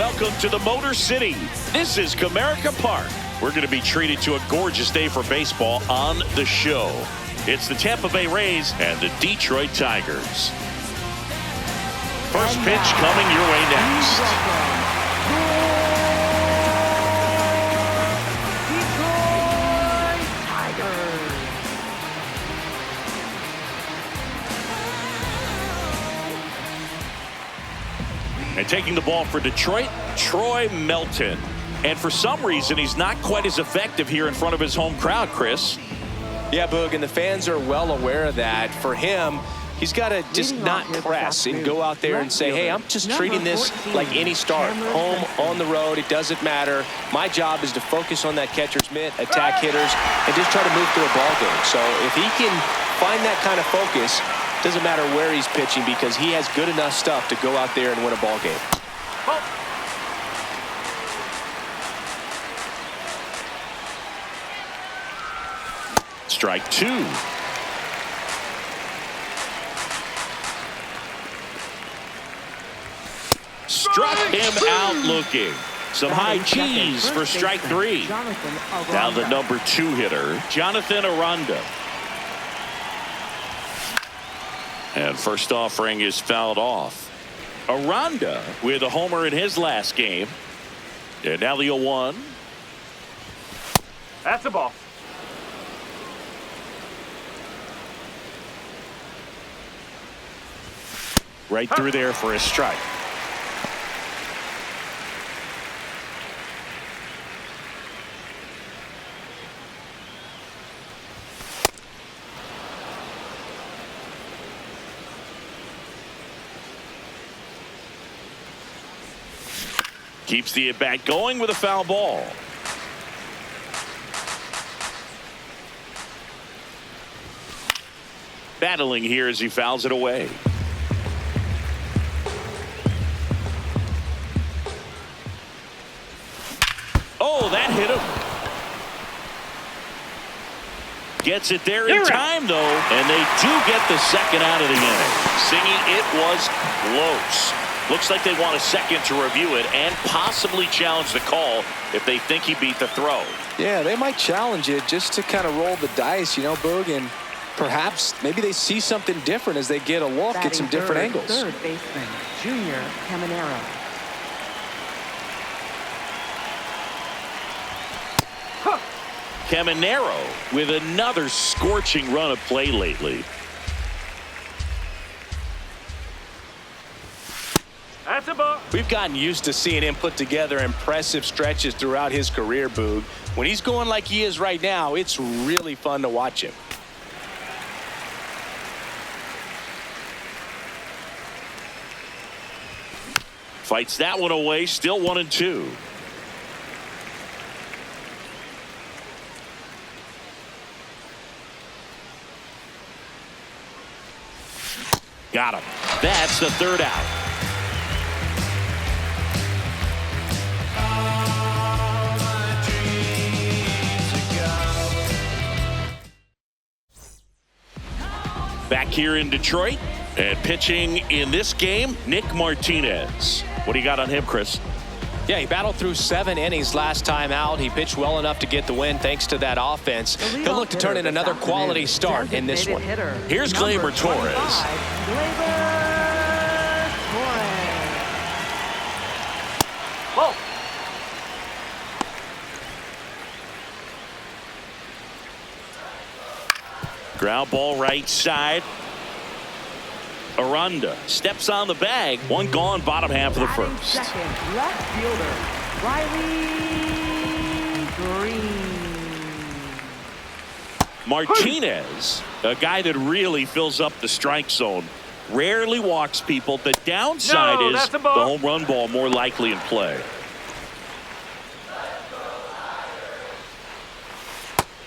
Welcome to the Motor City. This is Comerica Park. We're going to be treated to a gorgeous day for baseball on the show. It's the Tampa Bay Rays and the Detroit Tigers. First pitch coming your way next. And taking the ball for Detroit, Troy Melton. And for some reason, he's not quite as effective here in front of his home crowd, Chris. Yeah, Boog, and the fans are well aware of that. For him, he's got to just not press and go out there and say, hey, I'm just treating this like any start. Home, on the road, it doesn't matter. My job is to focus on that catcher's mitt, attack hitters, and just try to move through a ball game. So if he can find that kind of focus, doesn't matter where he's pitching because he has good enough stuff to go out there and win a ball game. Strike two. Struck him out looking. Some high cheese for strike three. Now the number 2 hitter, Jonathan Aranda. And first offering is fouled off. Aranda with a homer in his last game. And now the 0-1. That's a ball. Right through there for a strike. Keeps the at-bat going with a foul ball. Battling here as he fouls it away. Oh, that hit him. Gets it there in time, though, and they do get the second out of the inning. Singing, it was close. Looks like they want a second to review it and possibly challenge the call if they think he beat the throw. Yeah, they might challenge it just to kind of roll the dice, you know, Boog, and perhaps maybe they see something different as they get a look at some different angles. Third baseman, Junior Caminero. Caminero with another scorching run of play lately. That's a ball. We've gotten used to seeing him put together impressive stretches throughout his career, Boog. When he's going like he is right now, it's really fun to watch him. Fights that one away, still 1-2. Got him. That's the third out. Back here in Detroit and pitching in this game, Nick Martinez. What do you got on him, Chris? Yeah, he battled through 7 innings last time out. He pitched well enough to get the win thanks to that offense. He'll look to turn in another quality start in this one. Here's Gleyber Torres. Whoa. Ground ball right side. Aranda steps on the bag. One gone, bottom half of the first. Second, left fielder, Riley Green. Martinez, a guy that really fills up the strike zone. Rarely walks people. The downside is the home run ball more likely in play.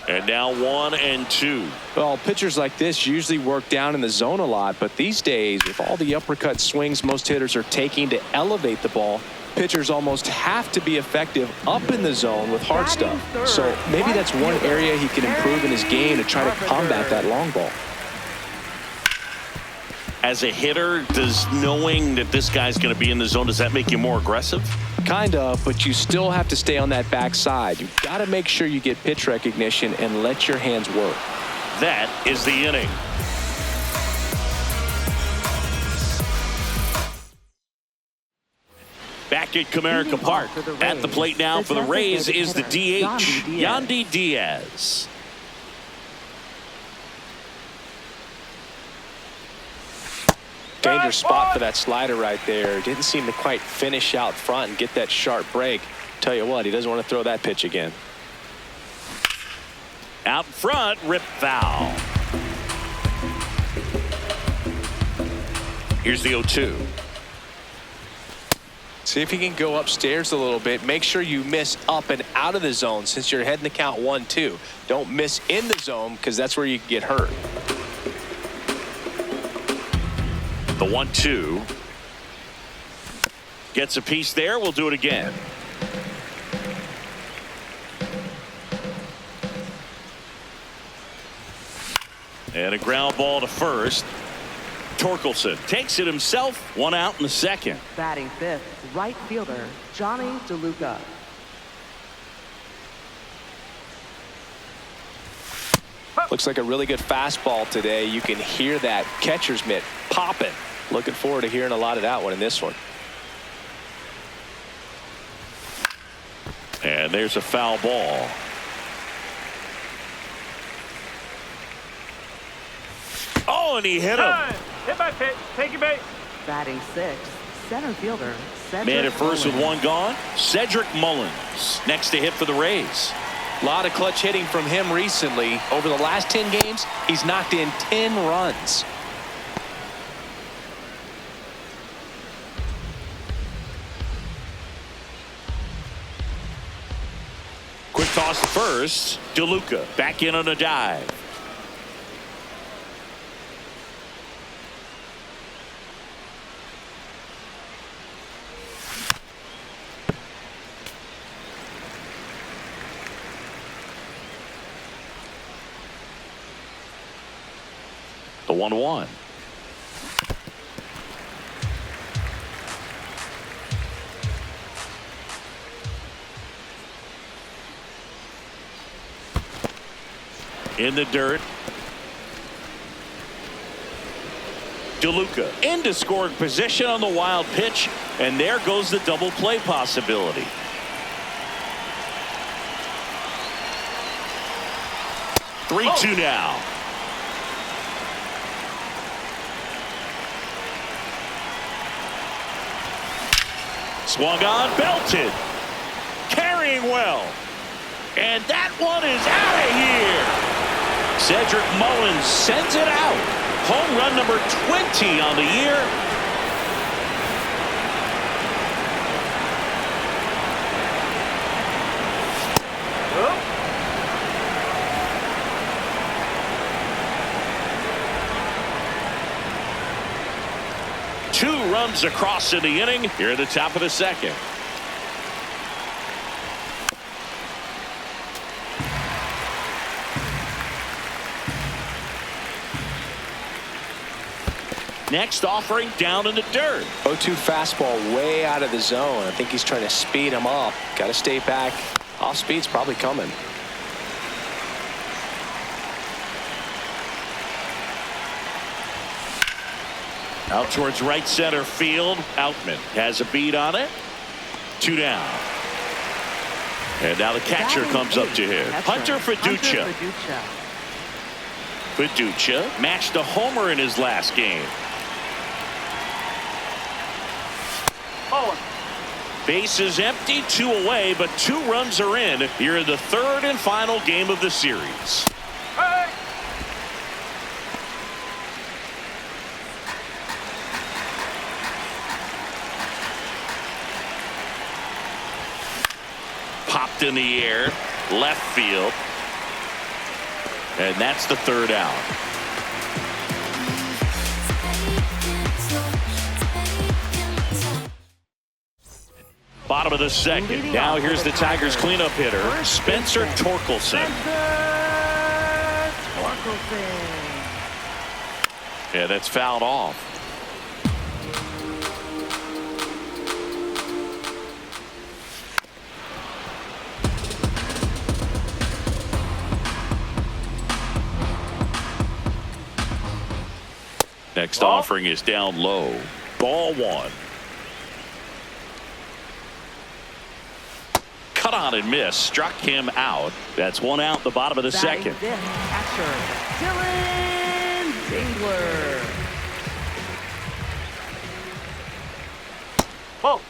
And now 1-2. Well, pitchers like this usually work down in the zone a lot, but these days, with all the uppercut swings most hitters are taking to elevate the ball, pitchers almost have to be effective up in the zone with hard stuff. So maybe that's one area he can improve in his game to try to combat that long ball. As a hitter, does knowing that this guy's going to be in the zone, does that make you more aggressive? Kind of, but you still have to stay on that backside. You've got to make sure you get pitch recognition and let your hands work. That is the inning. Back at Comerica Park. At the plate now for the Rays is the DH, Yandy Diaz. Dangerous spot for that slider right there. Didn't seem to quite finish out front and get that sharp break. Tell you what, he doesn't want to throw that pitch again. Out front, rip foul. Here's the 0-2. See if he can go upstairs a little bit. Make sure you miss up and out of the zone since you're heading the count 1-2. Don't miss in the zone because that's where you get hurt. The 1-2. Gets a piece there. We'll do it again. And a ground ball to first. Torkelson takes it himself. One out in the second. Batting fifth, right fielder, Johnny DeLuca. Looks like a really good fastball today. You can hear that catcher's mitt popping. Looking forward to hearing a lot of that one in this one. And there's a foul ball. Oh, and he hit him. Hit my pitch. Take your bait. Batting sixth, center fielder, Cedric Man at first with Mullins. one gone. Cedric Mullins next to hit for the Rays. A lot of clutch hitting from him recently. Over the last 10 games, he's knocked in 10 runs. Quick toss to first. DeLuca back in on a dive. The 1-1. In the dirt. DeLuca into scoring position on the wild pitch, and there goes the double play possibility. Oh. 3-2 now. Swung on, belted. Carrying well. And that one is out of here. Cedric Mullins sends it out. Home run number 20 on the year. Two runs across in the inning here at the top of the second. Next offering down in the dirt. 0-2 fastball way out of the zone. I think he's trying to speed him up. Got to stay back. Off speed's probably coming. Out towards right center field. Outman has a beat on it. 2 down. And now the catcher comes up to him. Hunter Fiducia. Fiducia matched a homer in his last game. Oh. Base is empty, 2 away, but 2 runs are in here in the third and final game of the series. Hey. Popped in the air, left field. And that's the third out. Bottom of the second. Now here's the Tigers cleanup hitter, Spencer Torkelson. Yeah, that's fouled off. Next offering is down low. Ball one. Cut on and miss. Struck him out. That's one out in the bottom of the second. Catcher, Dylan Dingler. Oh.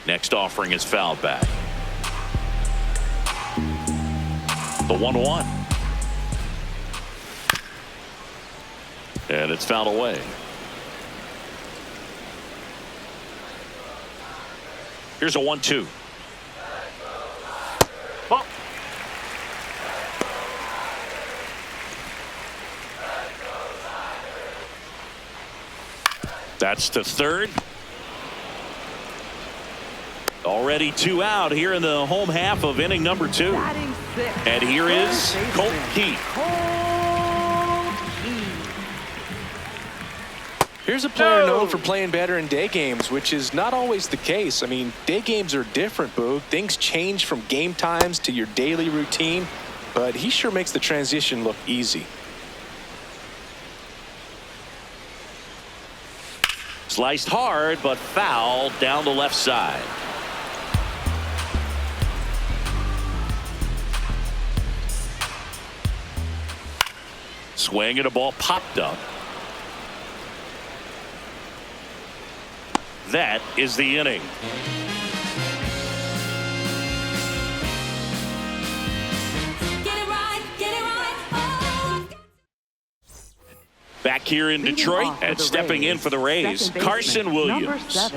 Next offering is fouled back. The 1-1. And it's fouled away. Here's a 1-2. Oh. That's to third. Already 2 out here in the home half of inning number 2. And here is Colt Keith. Here's a player known for playing better in day games, which is not always the case. I mean, day games are different, Boog. Things change from game times to your daily routine, but he sure makes the transition look easy. Sliced hard, but foul down the left side. Swing and a ball popped up. That is the inning. Back here in Detroit and stepping in for the Rays, Carson Williams.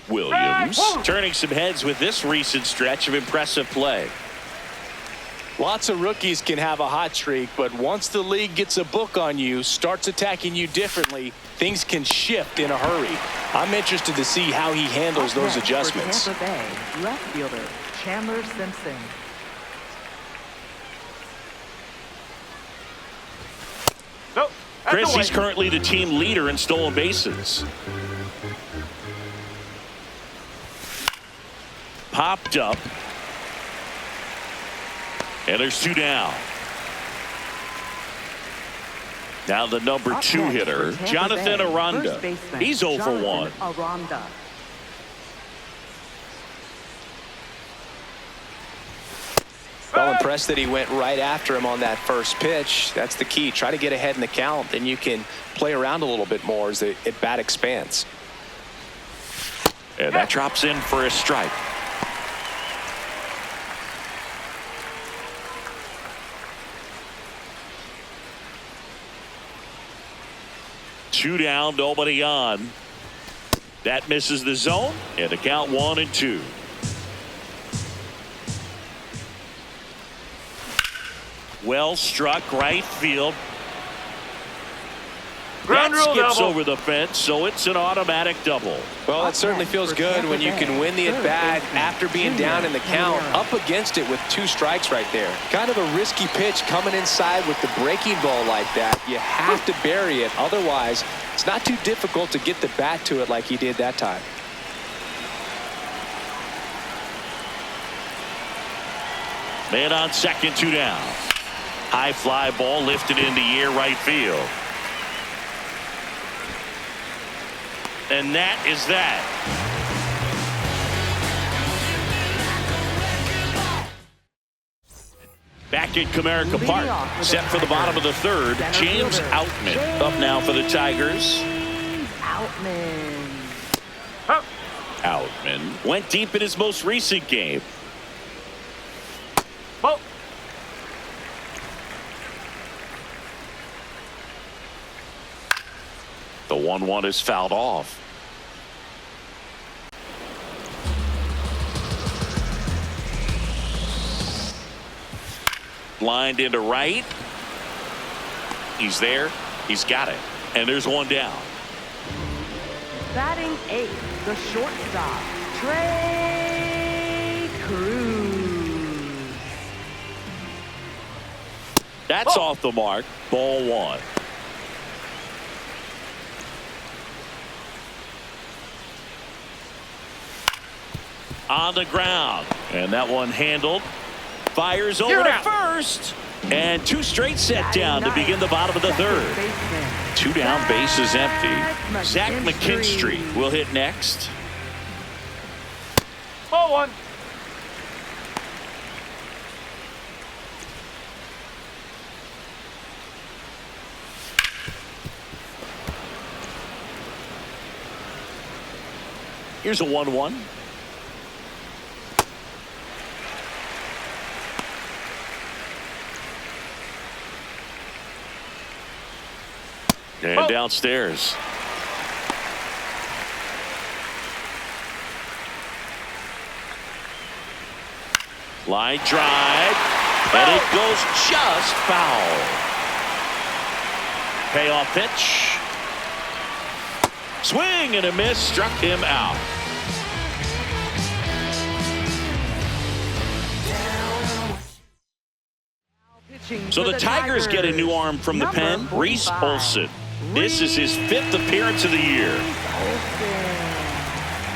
Williams turning some heads with this recent stretch of impressive play. Lots of rookies can have a hot streak, but once the league gets a book on you, starts attacking you differently, things can shift in a hurry. I'm interested to see how he handles those adjustments. Tampa Bay, left fielder Chandler Simpson. Nope. Chris, he's currently the team leader in stolen bases. Popped up. And there's 2 down. Now the number 2 hitter, Jonathan Aranda. He's 0 for 1. Well, impressed that he went right after him on that first pitch. That's the key. Try to get ahead in the count, then you can play around a little bit more as the at-bat expands. And that drops in for a strike. Two down, nobody on. That misses the zone, and the count 1-2. Well struck right field. That skips over the fence, so it's an automatic double. Well, it certainly feels good when you can win the at-bat after being down in the count, up against it with 2 strikes right there. Kind of a risky pitch coming inside with the breaking ball like that. You have to bury it, otherwise it's not too difficult to get the bat to it like he did that time. Man on second, 2 down. High fly ball lifted in the air right field. And that is that. Back at Comerica Park, set for the bottom of the third. James Outman up now for the Tigers. Outman went deep in his most recent game. Oh. The 1-1 is fouled off. Lined into right. He's there. He's got it. And there's 1 down. Batting 8th, the shortstop, Trey Cruz. That's off the mark. Ball 1. on the ground. And that one handled. Fires over to first. And 2 straight set down to begin the bottom of the third. 2 down, bases empty. Zach McKinstry will hit next. Ball 1. Here's a 1-1. And downstairs. Line drive. And it goes just foul. Payoff pitch. Swing and a miss. Struck him out. So the Tigers get a new arm from the pen, Reese Olson. This is his 5th appearance of the year.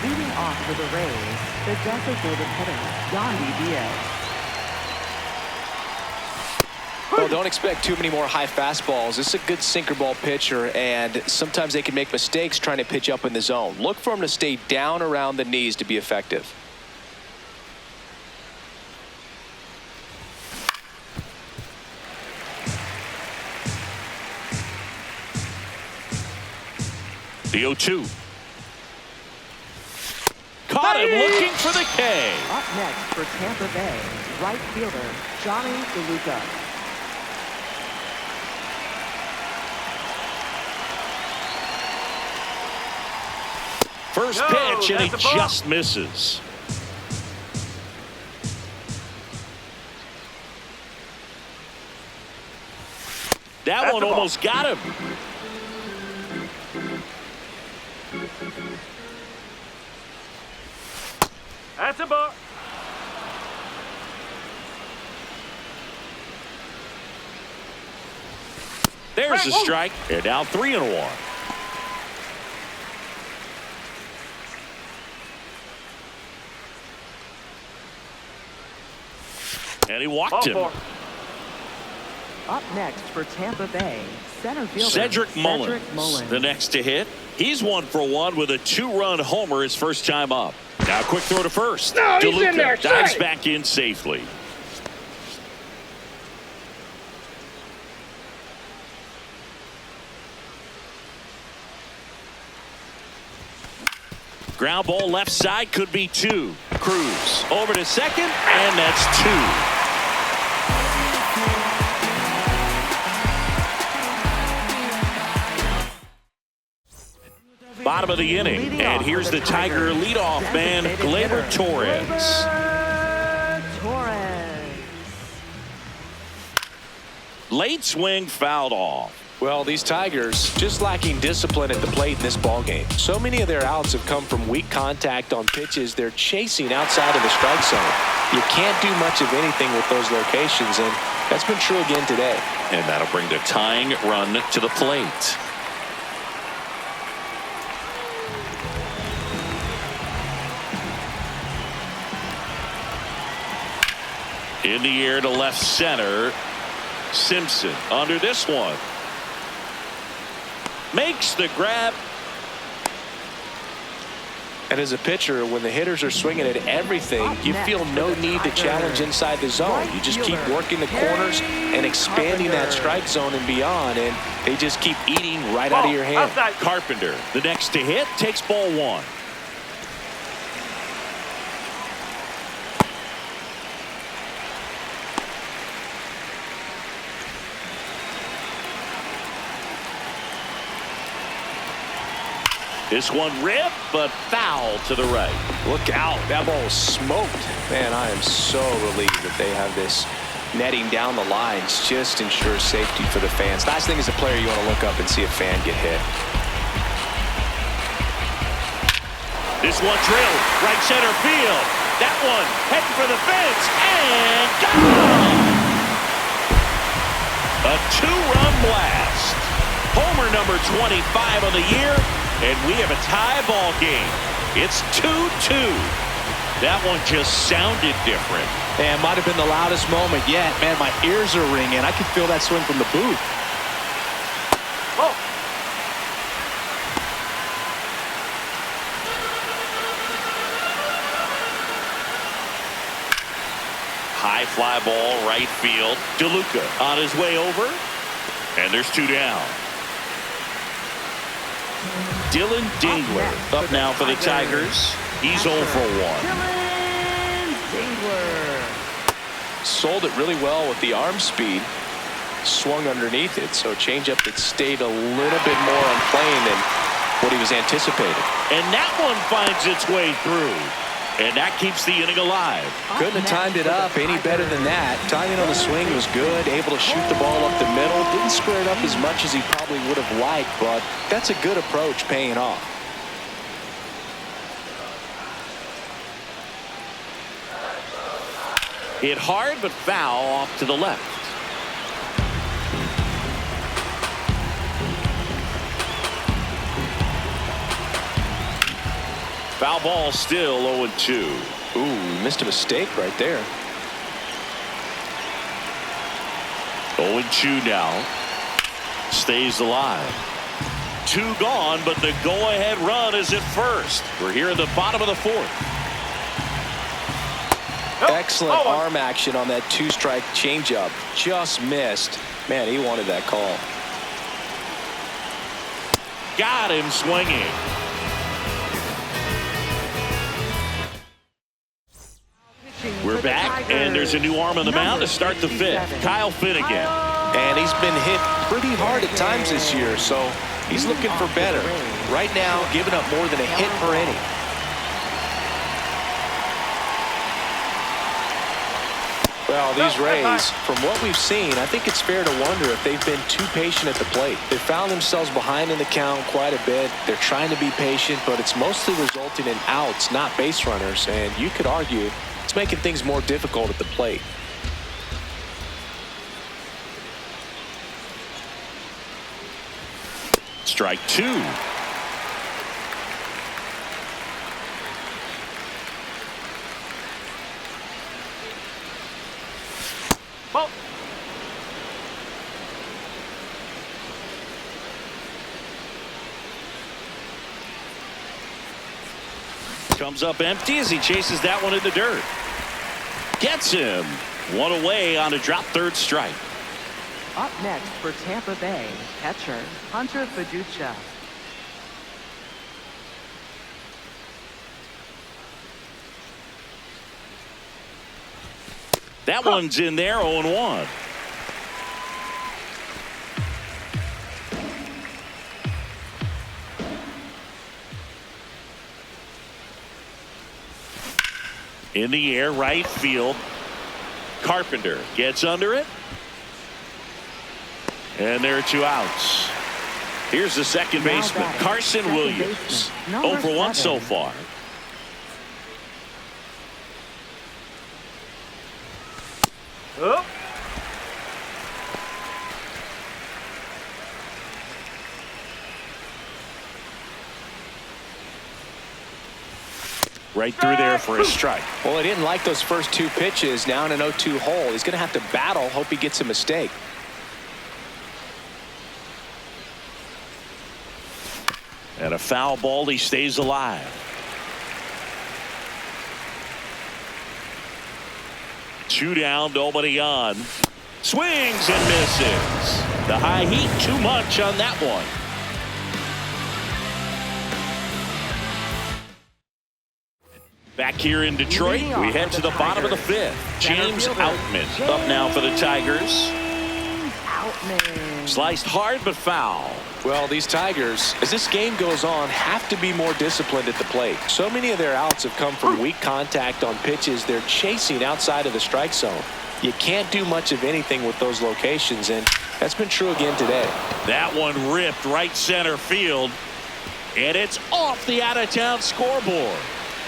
Leading off for the Rays, the designated hitter, Yandy Diaz. Well, don't expect too many more high fastballs. This is a good sinker ball pitcher, and sometimes they can make mistakes trying to pitch up in the zone. Look for him to stay down around the knees to be effective. The 0-2. Caught him looking for the K. Up next for Tampa Bay, right fielder, Johnny DeLuca. First pitch, and he just misses. That one almost got him. That's a ball. There's a strike. They're down 3-1. And he walked him. Up next for Tampa Bay, center fielder Cedric Mullins, the next to hit. He's 1 for 1 with a 2-run homer his first time up. Now quick throw to first. No, he's in there. Dives back in safely. Ground ball left side, could be 2. Cruz over to second, and that's 2. Bottom of the inning, and here's the Tiger leadoff man, Gleyber Torres. Late swing fouled off. Well, these Tigers just lacking discipline at the plate in this ballgame. So many of their outs have come from weak contact on pitches they're chasing outside of the strike zone. You can't do much of anything with those locations, and that's been true again today. And that'll bring the tying run to the plate. In the air to left center. Simpson under this one. Makes the grab. And as a pitcher, when the hitters are swinging at everything, you feel no need to challenge inside the zone. You just keep working the corners and expanding that strike zone and beyond, and they just keep eating right out of your hand. Carpenter, the next to hit, takes ball 1. This one ripped, but foul to the right. Look out. That ball was smoked. Man, I am so relieved that they have this netting down the lines. Just ensures safety for the fans. Last thing as a player, you want to look up and see a fan get hit. This one drilled right center field. That one heading for the fence and gone. A 2-run blast. Homer number 25 on the year. And we have a tie ball game. It's 2-2. That one just sounded different. And might have been the loudest moment yet. Man, my ears are ringing. I could feel that swing from the booth. Oh. High fly ball, right field. DeLuca on his way over. And there's 2 down. Dylan Dingler up now for the Tigers. He's 0 for 1. Dylan Dingler. Sold it really well with the arm speed. Swung underneath it. So changeup that stayed a little bit more on plane than what he was anticipating. And that one finds its way through. And that keeps the inning alive. Couldn't have timed it up any better than that. Timing on the swing was good. Able to shoot the ball up the middle. Didn't square it up as much as he probably would have liked, but that's a good approach paying off. Hit hard but foul off to the left. Foul ball still 0-2. Ooh, missed a mistake right there. 0-2 now. Stays alive. 2 gone, but the go-ahead run is at first. We're here in the bottom of the 4th. Excellent arm action on that 2-strike changeup. Just missed. Man, he wanted that call. Got him swinging. We're back, and there's a new arm on the mound to start the 5th. Kyle Finnegan. And he's been hit pretty hard at times this year, so he's looking for better. Right now, giving up more than a hit per inning. Well, these Rays, from what we've seen, I think it's fair to wonder if they've been too patient at the plate. They found themselves behind in the count quite a bit. They're trying to be patient, but it's mostly resulting in outs, not base runners. And you could argue it's making things more difficult at the plate. Strike 2. Oh. Comes up empty as he chases that one in the dirt. Gets him. 1 away on a drop 3rd strike. Up next for Tampa Bay, catcher Hunter Fiducia. That one's in there, 0-1. In the air, right field. Carpenter gets under it. And there are 2 outs. Here's the second baseman, Carson Williams. 0 for 1 so far. Oh. Right through there for a strike. Well, he didn't like those first 2 pitches. Now in an 0-2 hole. He's going to have to battle. Hope he gets a mistake. And a foul ball. He stays alive. 2 down, nobody on. Swings and misses. The high heat, too much on that one. Back here in Detroit, we head to the bottom of the 5th. James Outman up now for the Tigers. Sliced hard but foul. Well, these Tigers, as this game goes on, have to be more disciplined at the plate. So many of their outs have come from weak contact on pitches they're chasing outside of the strike zone. You can't do much of anything with those locations, and that's been true again today. That one ripped right center field, and it's off the out-of-town scoreboard.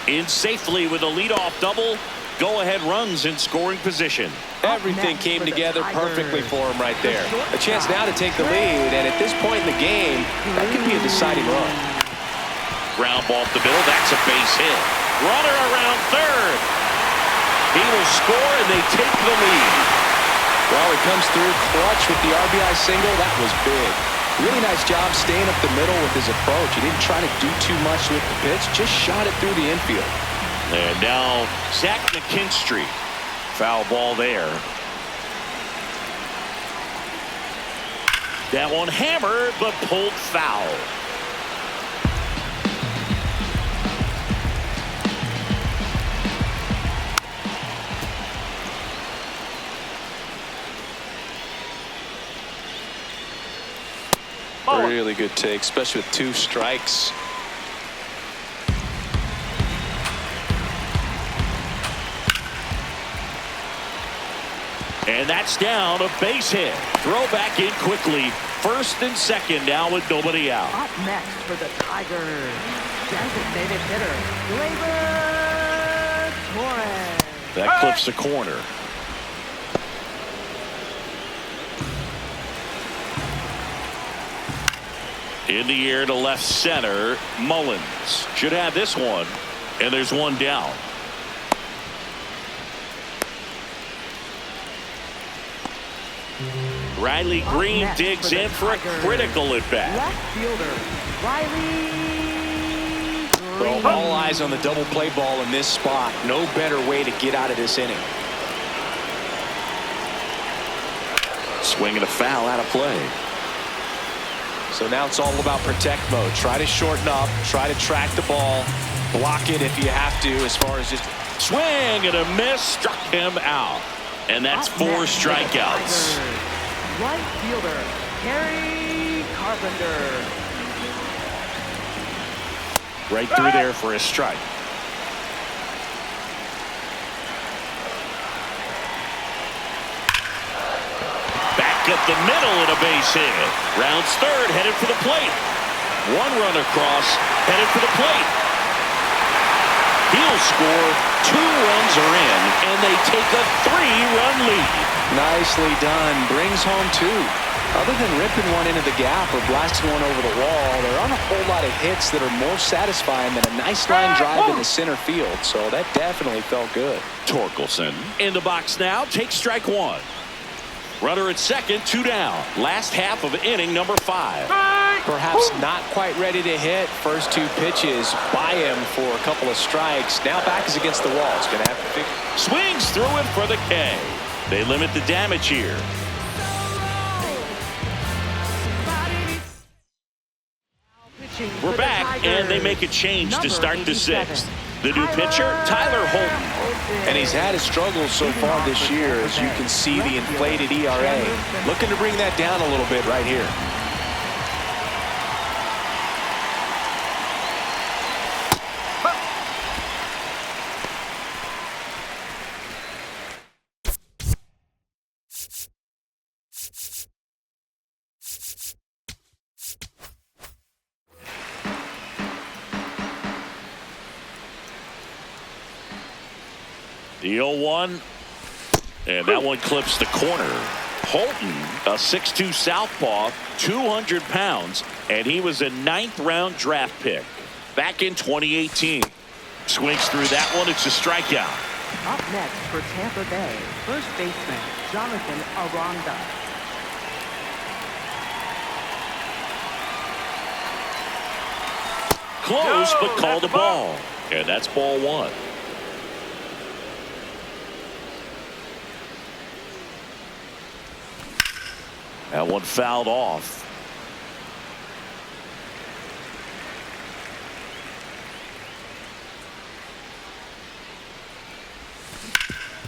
In safely with a leadoff double. Go-ahead runs in scoring position. Everything came together perfectly for him right there. A chance now to take the lead, and at this point in the game, that could be a deciding run. Ground ball up the middle. That's a base hit. Runner around third. He will score, and they take the lead. Well, he comes through clutch with the RBI single. That was big. Really nice job staying up the middle with his approach. He didn't try to do too much with the pitch, just shot it through the infield. And now Zach McKinstry. Foul ball there. That one hammered, but pulled foul. Really good take, especially with 2 strikes. And that's down, a base hit. Throw back in quickly. First and second now with nobody out. Up next for the Tigers, designated hitter, Gleyber Torres. That clips the corner. In the air to left center, Mullins should have this one, and there's one down. Riley Green digs in for a critical at bat. Left fielder, Riley Green. Well, all eyes on the double play ball in this spot. No better way to get out of this inning. Swing and a foul out of play. So now it's all about protect mode. Try to shorten up, try to track the ball, block it if you have to, as far as just swing and a miss, struck him out. And that's 4 strikeouts. Right fielder, Harry Carpenter. Right through there for a strike. Back up the middle and a base hit. Rounds third, headed for the plate. One run across, headed for the plate. He'll score. 2 runs are in, and they take a 3-run lead. nicely done. Brings home 2. Other than ripping one into the gap or blasting one over the wall, there aren't a whole lot of hits that are more satisfying than a nice line drive in the center field. So that definitely felt good. Torkelson in the box now. Takes strike 1. Runner at second, 2 down. Last half of inning number 5. Perhaps not quite ready to hit. First 2 pitches by him for a couple of strikes. Now back is against the wall. It's going to have to figure. Swings through it for the K. They limit the damage here. We're back, and they make a change to start the 6th. The new pitcher, Tyler Holton. And he's had his struggles so far this year, as you can see the inflated ERA. Looking to bring that down a little bit right here. The 0-1, and that one clips the corner. Holton, a 6'2 southpaw, 200 pounds, and he was a 9th-round draft pick back in 2018. Swings through that one. It's a strikeout. Up next for Tampa Bay, first baseman Jonathan Aranda. Close, but called a ball. And that's ball 1. That one fouled off.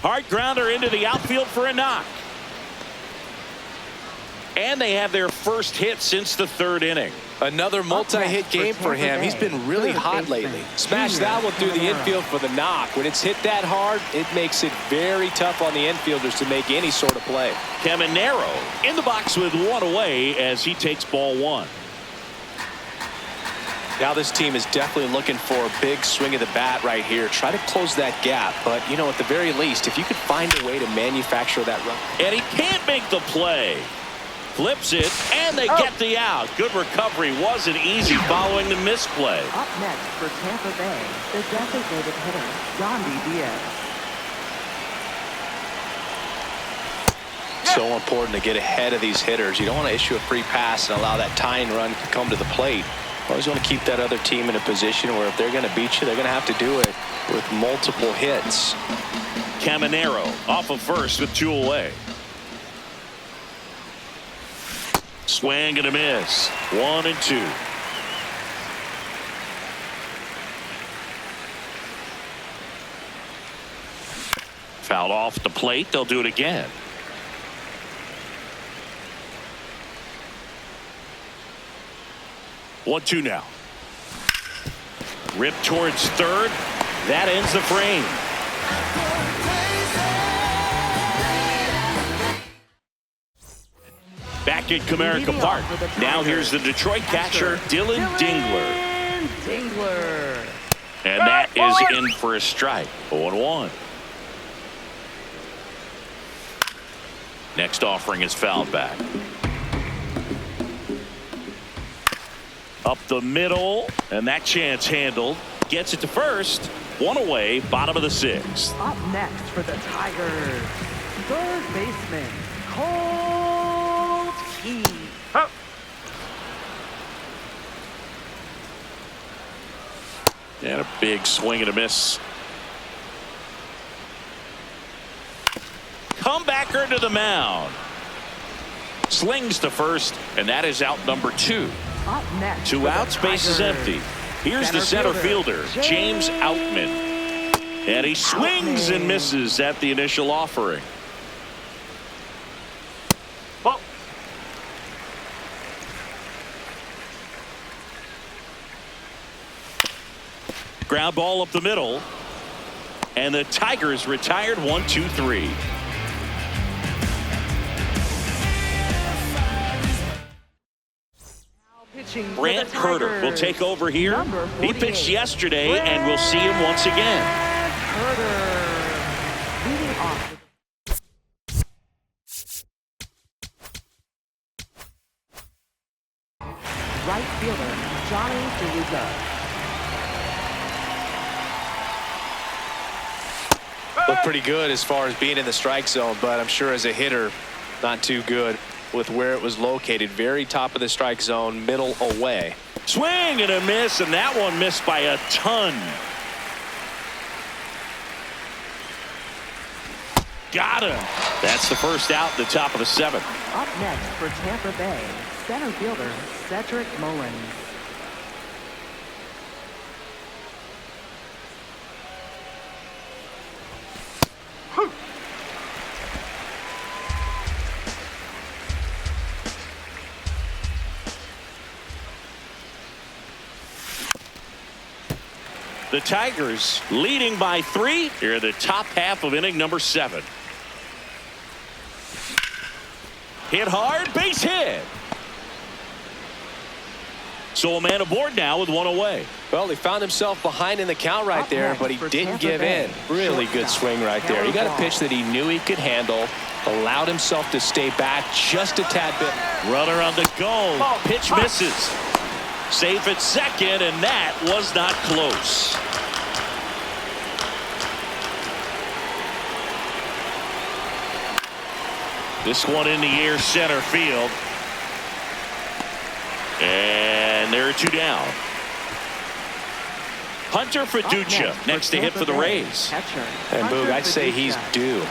Hard grounder into the outfield for a knock. And they have their first hit since the 3rd inning. Another multi-hit game for him. He's been really hot lately. Smash that one through the infield for the knock. When it's hit that hard, it makes it very tough on the infielders to make any sort of play. Caminero in the box with 1 away as he takes ball 1. Now this team is definitely looking for a big swing of the bat right here. Try to close that gap. But, you know, at the very least, if you could find a way to manufacture that run. And he can't make the play. Flips it, and they get the out. Good recovery. Wasn't easy following the misplay. Up next for Tampa Bay, the designated hitter, DET. So important to get ahead of these hitters. You don't want to issue a free pass and allow that tying run to come to the plate. Always want to keep that other team in a position where if they're going to beat you, they're going to have to do it with multiple hits. Caminero off of first with 2 away. Swing and a miss. 1-2. Fouled off the plate. They'll do it again. One, 2 now. Rip towards third. That ends the frame. Back at Comerica Park. Now here's the Detroit catcher, Dylan Dingler. And that is in for a strike. 0-1. Next offering is fouled back. Up the middle, and that chance handled. Gets it to first. 1 away, bottom of the 6th. Up next for the Tigers, third baseman, Cold Key. And a big swing and a miss. Comebacker to the mound. Slings to first, and that is out number 2. Up next 2 outs, base is empty. Here's the center fielder, James Outman. And he swings and misses at the initial offering. Ball. Ground ball up the middle. And the Tigers retired 1-2-3. Brant Herter will take over here. He pitched yesterday, and we'll see him once again. Leading off right fielder, Johnny DeLuca. Looked pretty good as far as being in the strike zone, but I'm sure as a hitter, not too good with where it was located. Very top of the strike zone, middle away. Swing and a miss, and that one missed by a ton. Got him. That's the first out, the top of the 7th. Up next for Tampa Bay, center fielder, Cedric Mullins. The Tigers leading by 3 here in the top half of inning number 7. Hit hard, base hit. So a man aboard now with 1 away. Well, he found himself behind in the count right there, but he didn't give in. Really good swing right there. He got a pitch that he knew he could handle, allowed himself to stay back just a tad bit. Runner on the go. Pitch misses. Safe at second, and that was not close. This one in the air, center field. And there are 2 down. Hunter Fiducia next to hit for the Rays. And Boog, I'd say he's due.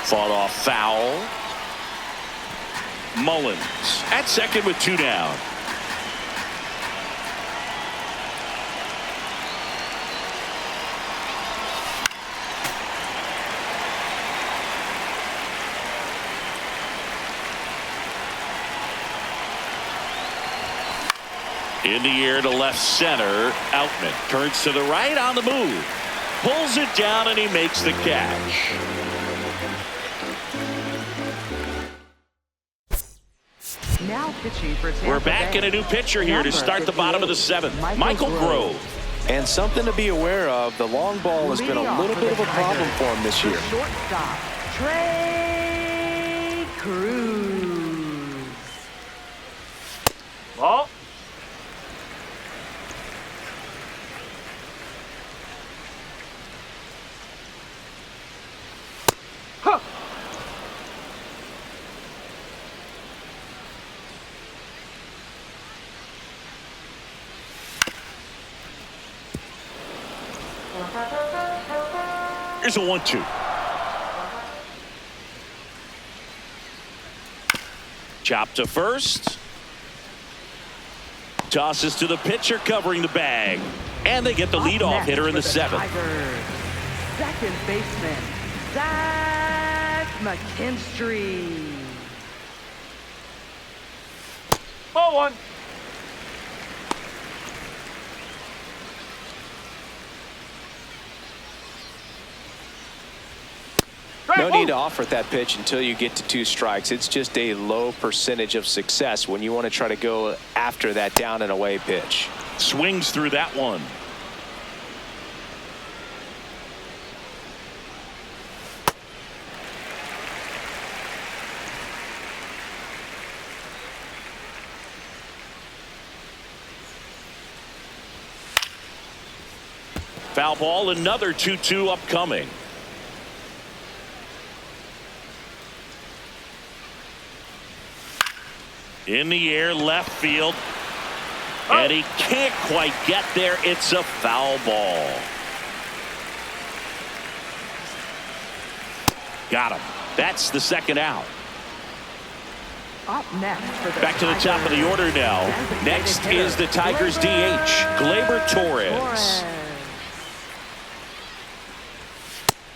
Fought off foul. Mullins at second with 2 down. In the air to left center. Outman turns to the right on the move. Pulls it down and he makes the catch. Now pitching for Tampa We're back Bay. in a new pitcher here to start the bottom of the 7th. Michael Grove. And something to be aware of, the long ball has been a little bit of a problem for him this year. Shortstop, Trey Cruz. Ball. Huh. Here's a 1-2. Chop to first. Tosses to the pitcher covering the bag. And they get the leadoff hitter in the 7th. Tigers, second baseman, Zach McKinstry. Ball 1. No need to offer that pitch until you get to 2 strikes. It's just a low percentage of success when you want to try to go after that down and away pitch. Swings through that one. Foul ball, another 2-2 upcoming. In the air, left field. And he can't quite get there. It's a foul ball. Got him. That's the 2nd out. Up next for the Back to the top of the order now. Next is the Tigers DH, Gleyber Torres.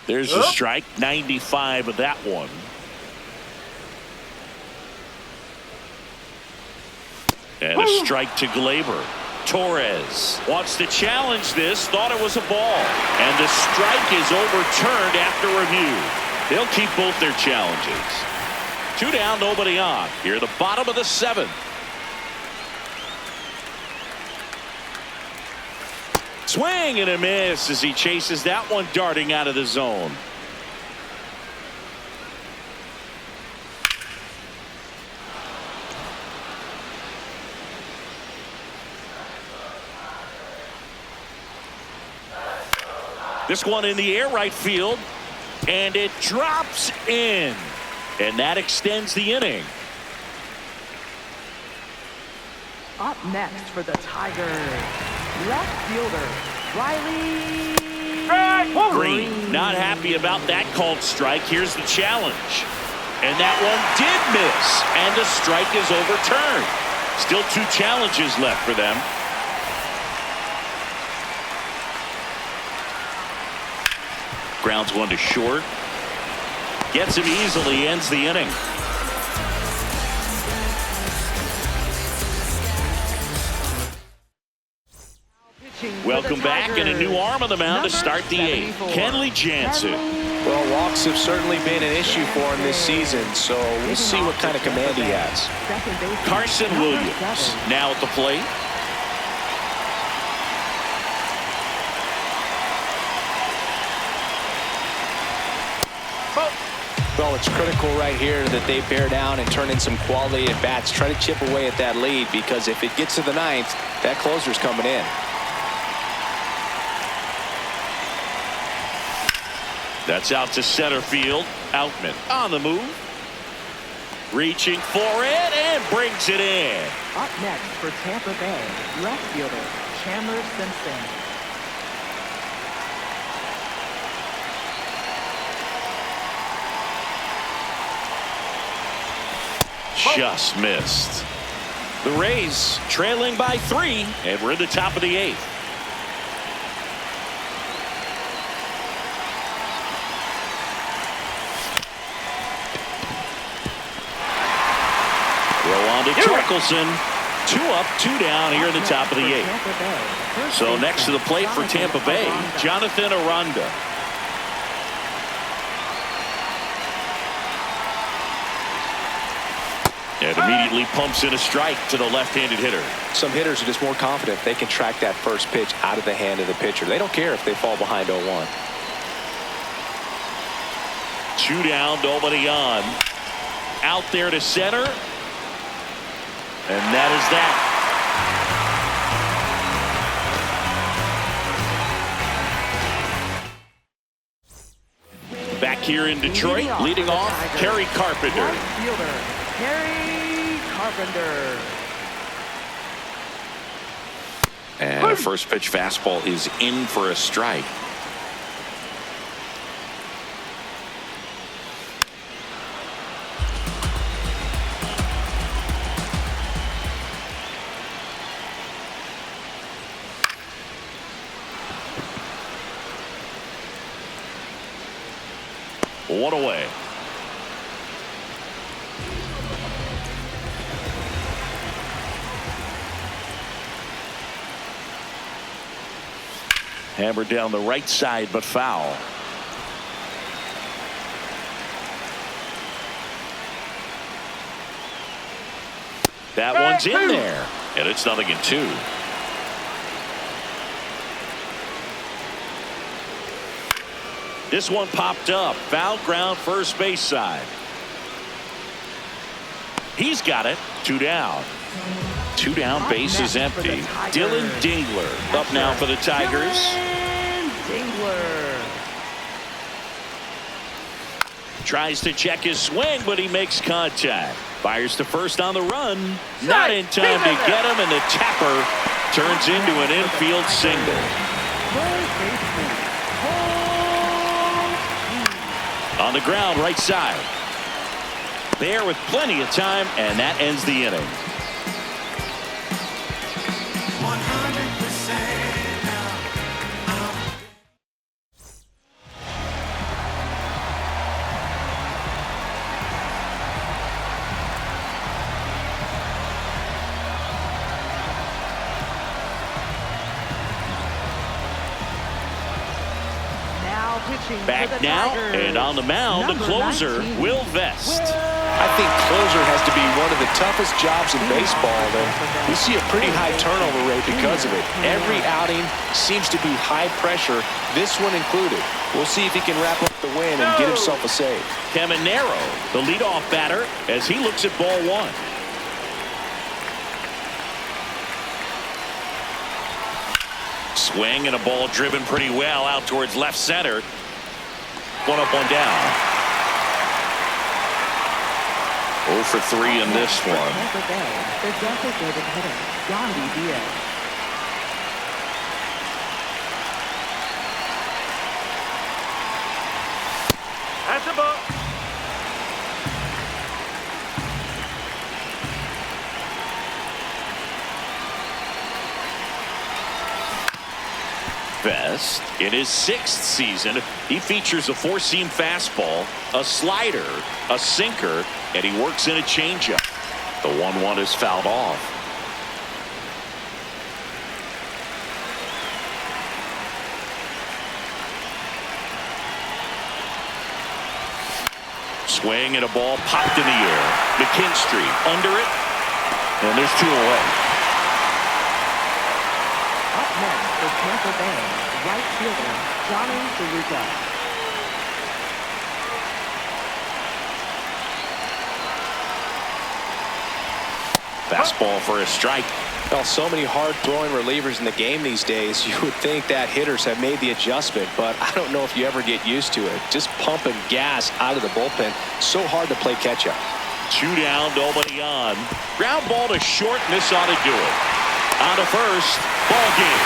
There's the strike, 95 of that one. And a strike to Gleyber. Torres wants to challenge this, thought it was a ball. And the strike is overturned after review. They'll keep both their challenges. 2 down, nobody on. Here at the bottom of the 7th. Swing and a miss as he chases that one darting out of the zone. This one in the air, right field, and it drops in, and that extends the inning. Up next for the Tigers, left fielder Riley Green not happy about that called strike. Here's the challenge, and that one did miss, and the strike is overturned. Still 2 challenges left for them. Grounds one to short. Gets him easily, ends the inning. Welcome back, and a new arm on the mound to start the 8th. Kenley Jansen. Well, walks have certainly been an issue for him this season, so we'll see what kind of command he has. Carson Williams now at the plate. Well, it's critical right here that they bear down and turn in some quality at bats. Try to chip away at that lead, because if it gets to the 9th, that closer's coming in. That's out to center field. Outman on the move. Reaching for it and brings it in. Up next for Tampa Bay, left fielder Chandler Simpson. Just missed. The Rays trailing by 3, and we're in the top of the 8th. Throw on to Torkelson. 2 up, 2 down here in the top of the 8th. So next to the plate for Tampa Bay, Jonathan Aranda. And immediately pumps in a strike to the left-handed hitter. Some hitters are just more confident they can track that first pitch out of the hand of the pitcher. They don't care if they fall behind 0-1. 2 down, nobody on. Out there to center. And that is that. Back here in Detroit, leading off, Kerry Carpenter. Right fielder, Kerry Carpenter. And a first pitch fastball is in for a strike. One away. Hammered down the right side, but foul. That one's in there, and it's 0-2. This one popped up. Foul ground, first base side. He's got it. 2 down. 2 down, base is empty. Dylan Dingler up now for the Tigers. Dylan Dingler. Tries to check his swing, but he makes contact. Fires to first on the run. Not in time to get him, and the tapper turns into an infield single. On the ground, right side. There with plenty of time, and that ends the inning. 100% now. Back now, and on the mound, the closer, Will Vest. I think closer has to be one of the toughest jobs in baseball. And we see a pretty high turnover rate because of it. Every outing seems to be high pressure, this one included. We'll see if he can wrap up the win and get himself a save. Caminero, the leadoff batter, as he looks at ball 1. Swing and a ball driven pretty well out towards left center. 1 up, 1 down. 0 for 3 in this one. Tampa Bay, the designated hitter, Yandy Diaz. That's a ball. Vest, in his 6th season, he features a 4-seam fastball, a slider, a sinker, and he works in a changeup. The 1-1 is fouled off. Swing and a ball popped in the air. McKinstry under it, and there's 2 away. Up next for Tampa Bay, right fielder, Johnny DeLuca. Fastball for a strike. Well, so many hard-throwing relievers in the game these days, you would think that hitters have made the adjustment, but I don't know if you ever get used to it. Just pumping gas out of the bullpen. So hard to play catch-up. 2 down, nobody on. Ground ball to short, and this ought to do it. On to first, ball game.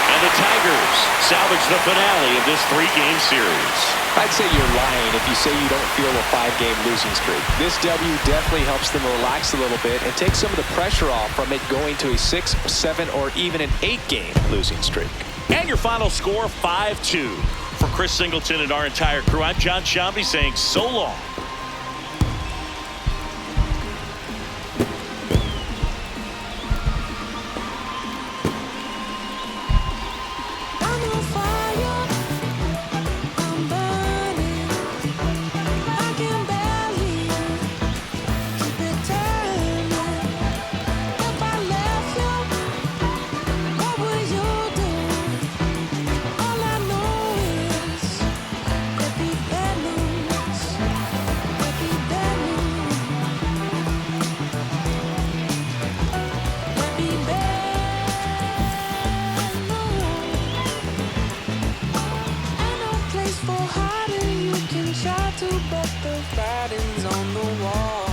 And the Tigers salvage the finale of this 3-game series. I'd say you're lying if you say you don't feel a 5-game losing streak. This W definitely helps them relax a little bit and take some of the pressure off from it going to a 6, 7, or even an 8-game losing streak. And your final score, 5-2. For Chris Singleton and our entire crew, I'm John Shambi saying so long. but the writing's on the wall.